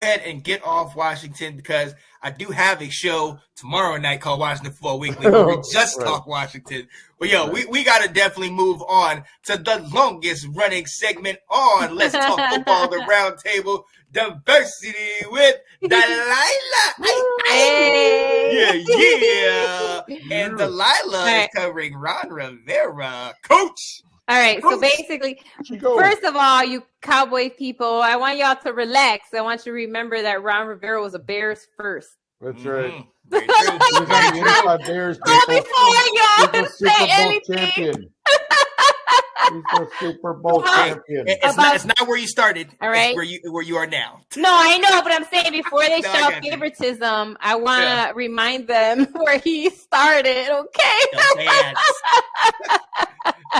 ahead and get off Washington because I do have a show tomorrow night called Washington Football Weekly where we just talk Washington. But we got to definitely move on to the longest running segment on Let's Talk Football, the Roundtable, Diversity with Delilah. Yeah. And Delilah is covering Ron Rivera. Coach! All right, so basically, first of all, you Cowboy people, I want y'all to relax. I want you to remember that Ron Rivera was a Bears first. That's right. Bears before y'all say anything. He's the Super Bowl champion. It's not where you started. All right. It's where you are now. No, I know, but I'm saying before they show favoritism, I want to remind them where he started, okay?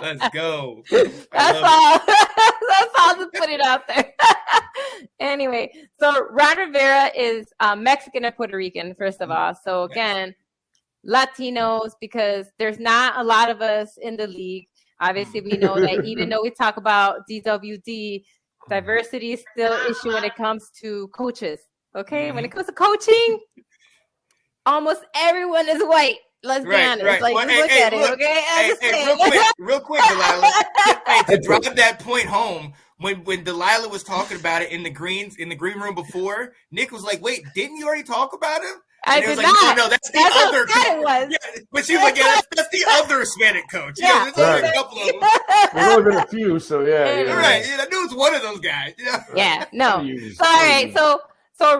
Let's go. That's all. That's all to put it out there. Anyway, so Ron Rivera is Mexican and Puerto Rican, first of all. So again, Latinos, because there's not a lot of us in the league. Obviously, we know that even though we talk about DWD, diversity is still an issue when it comes to coaches. Okay, when it comes to coaching, almost everyone is white. Let's be honest. Right. Like, look at it, okay? Real quick, Delilah. To drive that point home, when Delilah was talking about it in the green room before, Nick was like, "Wait, didn't you already talk about him?" I did not. No, that's the other coach. Yeah, but she was like, that's the other Hispanic coach. Yeah, there's only a couple of them. There's only been a few, so yeah. Right. Yeah, I knew it was one of those guys. Yeah, no. So, all right, so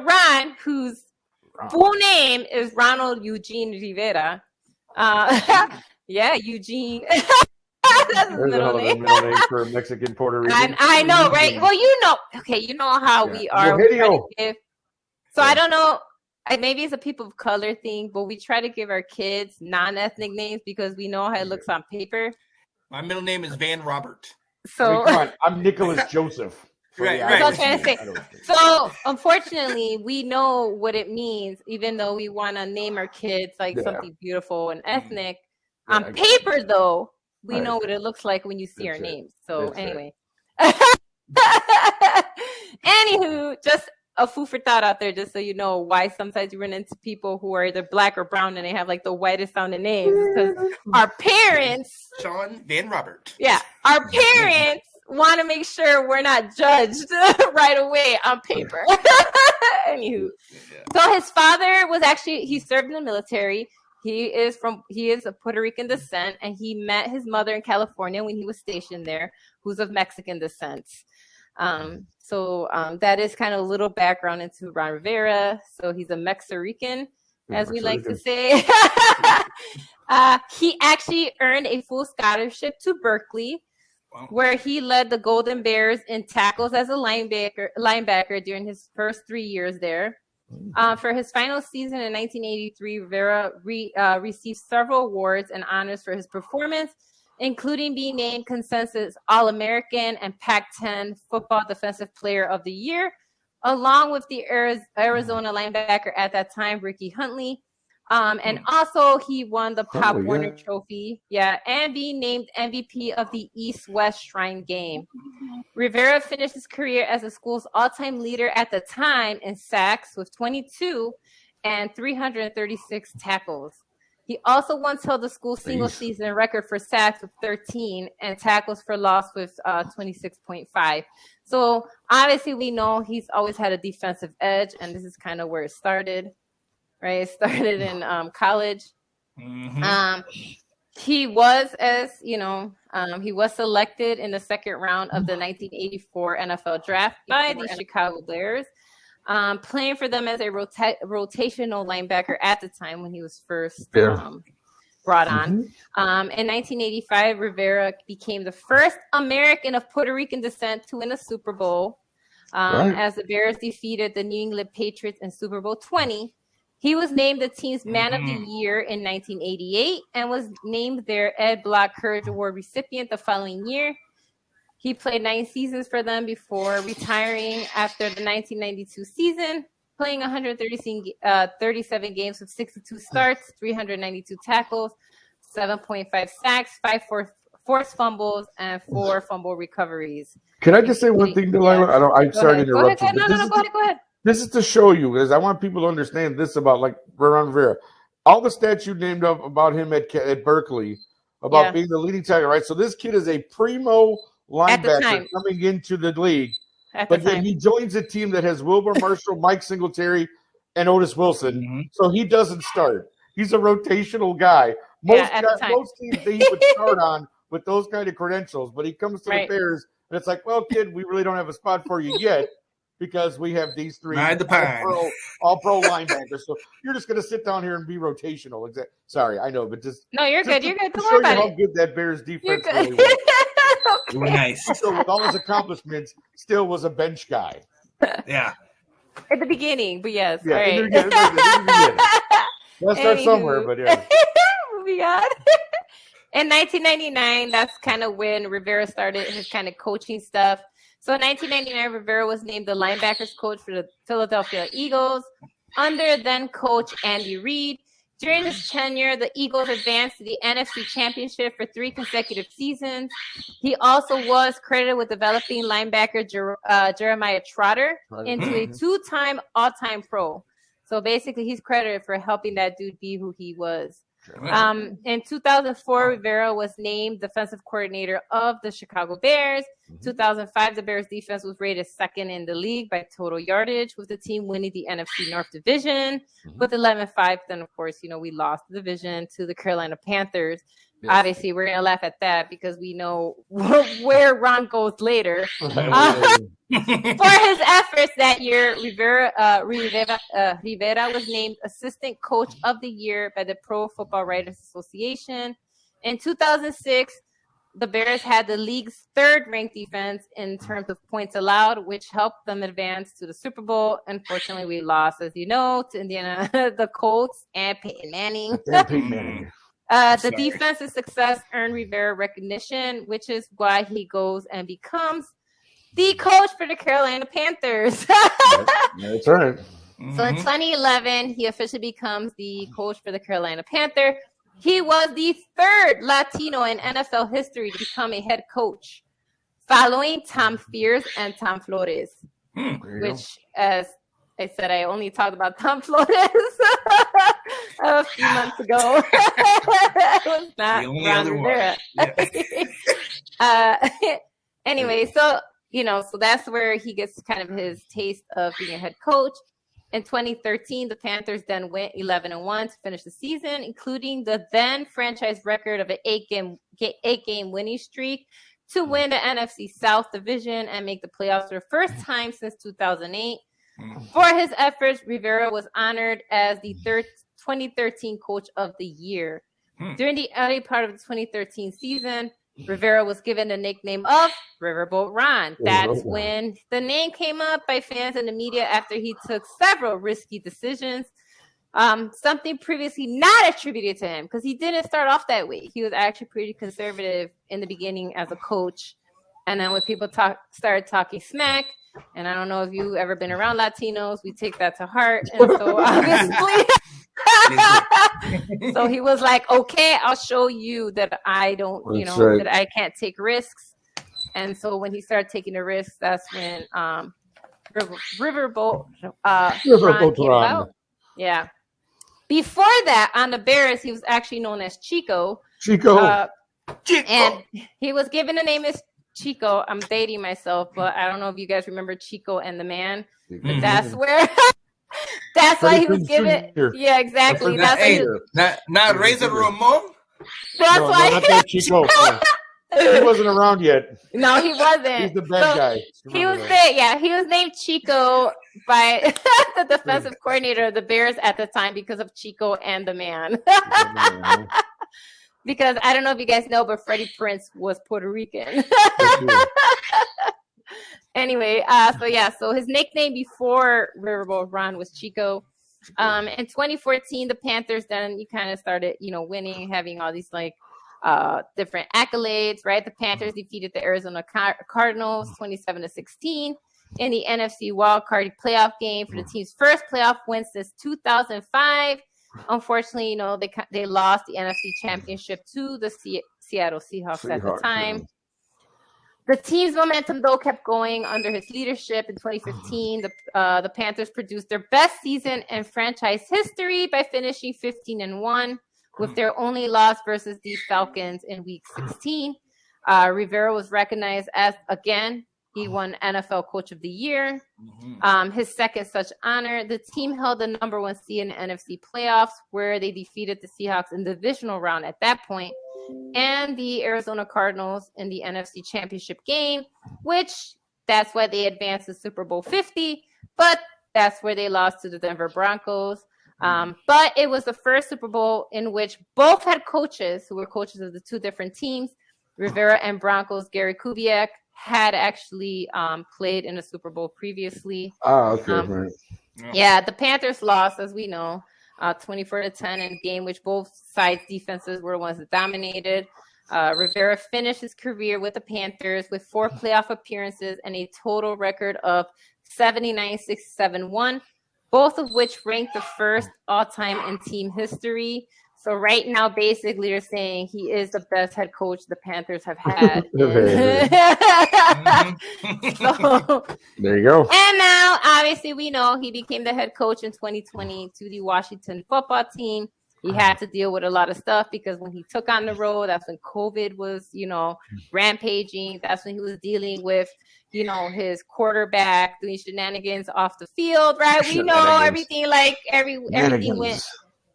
Ron, whose full name is Ronald Eugene Rivera. Eugene. That's his middle name. Middle name for Mexican Puerto Rican. I know, right? Well, you know how we are. So I don't know. Maybe it's a people of color thing, but we try to give our kids non-ethnic names because we know how it looks on paper. My middle name is Van Robert. So come on, I'm Nicholas Joseph. Right. That's what I'm trying to say. So unfortunately, we know what it means, even though we want to name our kids like something beautiful and ethnic. On paper, though, we know what it looks like when you see our names. So anyway. Anywho, just a food for thought out there, just so you know why sometimes you run into people who are either black or brown and they have like the whitest sounding names, because our parents, Sean Van Robert. Yeah, our parents want to make sure we're not judged right away on paper. Anywho, so his father was he served in the military. He is of Puerto Rican descent, and he met his mother in California when he was stationed there, who's of Mexican descent. So that is kind of a little background into Ron Rivera. So he's a Mexican, as we like to say. He actually earned a full scholarship to Berkeley, where he led the Golden Bears in tackles as a linebacker during his first 3 years there. For his final season in 1983, Rivera received several awards and honors for his performance, including being named consensus All-American and Pac-10 Football Defensive Player of the Year, along with the Arizona linebacker at that time, Ricky Huntley. And also he won the Pop Warner Trophy, and being named MVP of the East-West Shrine Game. Rivera finished his career as the school's all-time leader at the time in sacks with 22 and 336 tackles. He also once held the school single-season record for sacks with 13 and tackles for loss with 26.5. So obviously we know he's always had a defensive edge, and this is kind of where it started, right? It started in college. He was, he was selected in the second round of the 1984 NFL Draft by the Chicago Bears. Playing for them as a rotational linebacker at the time when he was first brought on. In 1985, Rivera became the first American of Puerto Rican descent to win a Super Bowl as the Bears defeated the New England Patriots in Super Bowl 20. He was named the team's Man of the Year in 1988 and was named their Ed Block Courage Award recipient the following year. He played 9 seasons for them before retiring after the 1992 season, playing 137 games with 62 starts, 392 tackles, 7.5 sacks, 5 forced fumbles, and 4 fumble recoveries. Can I just say one thing, Delilah? I'm sorry to interrupt you. No, go ahead. This is to show you, because I want people to understand this about like Rivera. All the stats you named up about him at Berkeley, about being the leading tackler, right? So this kid is a primo linebacker coming into the league, but then he joins a team that has Wilbur Marshall, Mike Singletary, and Otis Wilson. Mm-hmm. So he doesn't start. He's a rotational guy. Most teams that he would start on with those kind of credentials, but he comes to the Bears, and it's like, well, kid, we really don't have a spot for you yet. Because we have these three all pro linebackers. So you're just going to sit down here and be rotational. Sorry, I know, but just. No, you're good. You're good. To show you how good that Bears defense really was. Okay. Nice. So with all his accomplishments, still was a bench guy. Yeah. At the beginning, but yes. Yeah, all right. in the beginning. Let's start somewhere, but yeah. Moving on. In 1999, that's kind of when Rivera started his kind of coaching stuff. So in 1999, Rivera was named the linebackers coach for the Philadelphia Eagles under then coach Andy Reid. During his tenure, the Eagles advanced to the NFC Championship for 3 consecutive seasons. He also was credited with developing linebacker Jeremiah Trotter into a 2-time all-time pro. So basically, he's credited for helping that dude be who he was. In 2004, Rivera was named defensive coordinator of the Chicago Bears. 2005, the Bears defense was rated second in the league by total yardage, with the team winning the NFC North Division with 11-5. Then, of course, we lost the division to the Carolina Panthers. Yes. Obviously, we're going to laugh at that because we know where Ron goes later. For his efforts that year, Rivera was named Assistant Coach of the Year by the Pro Football Writers Association. In 2006, the Bears had the league's 3rd-ranked defense in terms of points allowed, which helped them advance to the Super Bowl. Unfortunately, we lost, as you know, to Indiana, the Colts, and Peyton Manning. The defensive success earned Rivera recognition, which is why he goes and becomes the coach for the Carolina Panthers. That's right. So in 2011, he officially becomes the coach for the Carolina Panthers. He was the 3rd Latino in NFL history to become a head coach, following Tom Fears and Tom Flores, which, as I said, I only talked about Tom Flores a few months ago. It was not the only other one. Yeah. Anyway, so that's where he gets kind of his taste of being a head coach. In 2013, the Panthers then went 11-1 to finish the season, including the then franchise record of an 8-game winning streak to win the NFC South Division and make the playoffs for the first time since 2008. For his efforts, Rivera was honored as the 2013 Coach of the Year. During the early part of the 2013 season, Rivera was given the nickname of Riverboat Ron. That's when the name came up by fans and the media after he took several risky decisions, something previously not attributed to him, because he didn't start off that way. He was actually pretty conservative in the beginning as a coach. And then when people started talking smack, and I don't know if you've ever been around Latinos, we take that to heart. And so obviously... So he was like, okay, I'll show you that I don't, that I can't take risks. And so when he started taking the risks, that's when Riverboat Ron came about. Yeah. Before that, on the Bears, he was actually known as Chico. Chico. And he was given the name as Chico. I'm dating myself, but I don't know if you guys remember Chico and the Man. But that's where... That's why he was given. Yeah, exactly. That's not Razor Ramon. That's why. Not that Chico. He wasn't around yet. No, he wasn't. He's the bad guy. He was there. Yeah, he was named Chico by the defensive coordinator of the Bears at the time because of Chico and the Man. Because I don't know if you guys know, but Freddie Prinze was Puerto Rican. Anyway, so his nickname before Riverboat Ron was Chico. In 2014, the Panthers then you kind of started, winning, having all these different accolades, right? The Panthers defeated the Arizona Cardinals 27-16 in the NFC Wildcard playoff game for the team's first playoff win since 2005. Unfortunately, they lost the NFC Championship to the Seattle Seahawks at the time. The team's momentum, though, kept going under his leadership. In 2015, the Panthers produced their best season in franchise history by finishing 15-1, with their only loss versus the Falcons in Week 16. Rivera was recognized as, again, he won NFL Coach of the Year, his second such honor. The team held the number 1 seed in the NFC playoffs, where they defeated the Seahawks in the divisional round at that point, and the Arizona Cardinals in the NFC Championship game, which that's why they advanced to Super Bowl 50, but that's where they lost to the Denver Broncos. But it was the first Super Bowl in which both head coaches, who were coaches of the two different teams, Rivera and Broncos, Gary Kubiak, had actually played in a Super Bowl previously. Oh, okay. Right. Yeah, the Panthers lost, as we know, 24-10 in a game which both sides' defenses were the ones that dominated. Rivera finished his career with the Panthers with 4 playoff appearances and a total record of 79-6-7-1, both of which ranked the first all-time in team history. So right now, basically, you're saying he is the best head coach the Panthers have had. So, there you go. And now, obviously, we know he became the head coach in 2020 to the Washington football team. He had to deal with a lot of stuff because when he took on the road, that's when COVID was, rampaging. That's when he was dealing with, his quarterback doing shenanigans off the field, right? We know everything,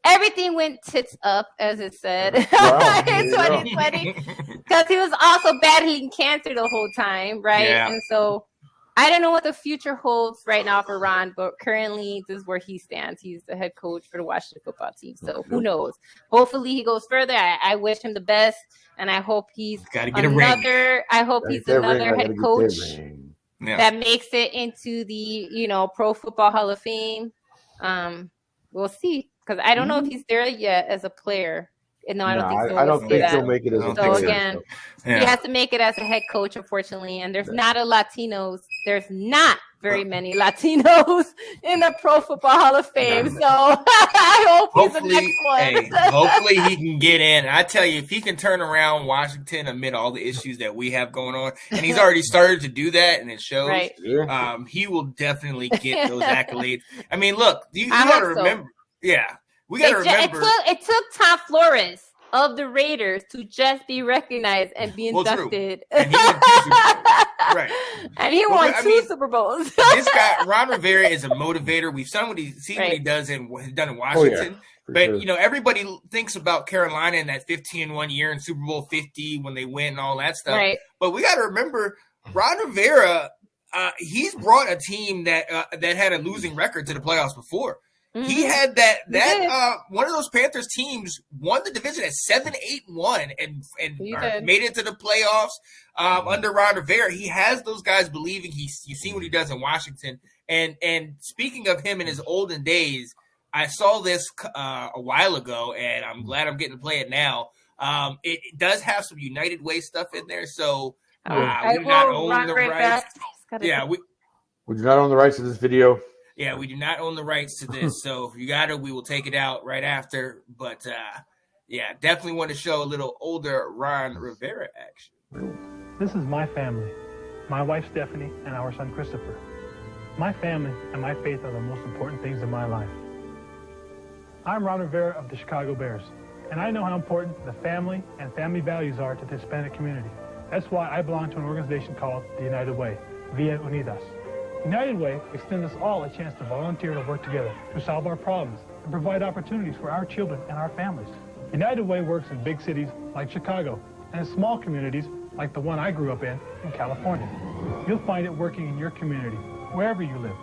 everything went tits up, as it said, in 2020, because he was also battling cancer the whole time, right? Yeah. And so I don't know what the future holds right now for Ron, but currently this is where he stands. He's the head coach for the Washington football team. So who knows? Hopefully he goes further. I wish him the best, and I hope he's another head coach that makes it into the Pro Football Hall of Fame. We'll see. Because I don't know if he's there yet as a player. No, I don't think so. I don't think he'll make it as a player. So again, he has to make it as a head coach, unfortunately. And there's not not very many Latinos in the Pro Football Hall of Fame. So I hope he's the next one. Hopefully he can get in. I tell you, if he can turn around Washington amid all the issues that we have going on, and he's already started to do that, and it shows, he will definitely get those accolades. I mean, look, you got to remember. Yeah, we got to remember. It took Tom Flores of the Raiders to just be recognized and be inducted. And he won 2 Super Bowls. Right. And he won 2 Super Bowls. This guy, Ron Rivera, is a motivator. We've seen what he does in Washington. Oh, yeah, but, everybody thinks about Carolina in that 15-1 year in Super Bowl 50 when they win and all that stuff. Right. But we got to remember, Ron Rivera, he's brought a team that had a losing record to the playoffs before. Mm-hmm. He had that one of those Panthers teams won the division at 7-8-1 and made it to the playoffs under Ron Rivera. He has those guys believing. You've seen what he does in Washington. And speaking of him in his olden days, I saw this a while ago, and I'm glad I'm getting to play it now. It does have some United Way stuff in there, so we do not own the rights. We do not own the rights to this video. Yeah, we do not own the rights to this, so if you got it, we will take it out right after. But, definitely want to show a little older Ron Rivera action. This is my family, my wife Stephanie, and our son Christopher. My family and my faith are the most important things in my life. I'm Ron Rivera of the Chicago Bears, and I know how important the family and family values are to the Hispanic community. That's why I belong to an organization called the United Way, Via Unidas. United Way extends us all a chance to volunteer to work together to solve our problems and provide opportunities for our children and our families. United Way works in big cities like Chicago and in small communities like the one I grew up in California. You'll find it working in your community, wherever you live.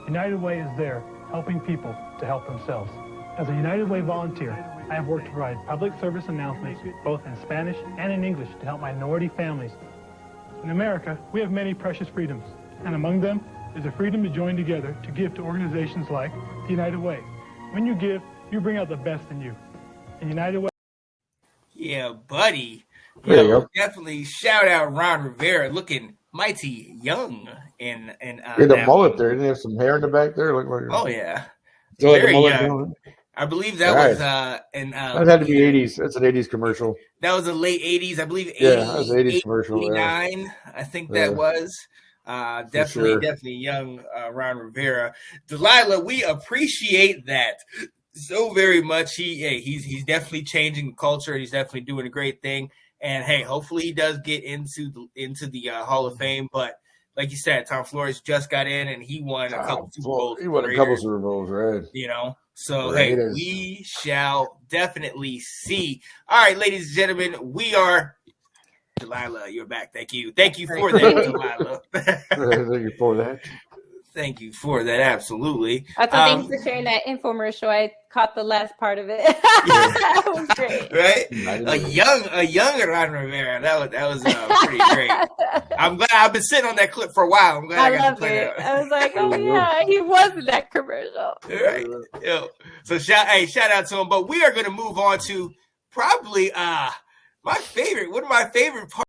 United Way is there helping people to help themselves. As a United Way volunteer, I have worked to provide public service announcements both in Spanish and in English to help minority families. In America, we have many precious freedoms, and among them is the freedom to join together to give to organizations like the United Way. When you give, you bring out the best in you. In United Way. Yeah, buddy. Definitely shout out Ron Rivera, looking mighty young in the mullet there. Didn't he have some hair in the back there? Oh yeah. Very young. I believe that was that had to be 80s. That's an 80s commercial. That was the late 80s, I believe. 80, that was 80s commercial. 89, yeah. I think that was. Definitely young Ron Rivera. Delilah, we appreciate that so very much. He's definitely changing the culture. He's definitely doing a great thing. And hey, hopefully he does get into the Hall of Fame. But like you said, Tom Flores just got in and he won a couple Super Bowls. He won a couple Super Bowls, right? You know, so hey, we shall definitely see. All right, ladies and gentlemen, we are. Delilah, you're back. Thank you. Thank you for that, Delilah. Thank you for that. Thank you for that. Absolutely. Thanks for sharing that infomercial. I caught the last part of it. That was great. Right? A young Ron Rivera. That was pretty great. I'm glad I've been sitting on that clip for a while. I'm glad I got to play that. I was like, oh yeah, he was in that commercial. Right. So shout out to him. But we are going to move on to probably one of my favorite parts.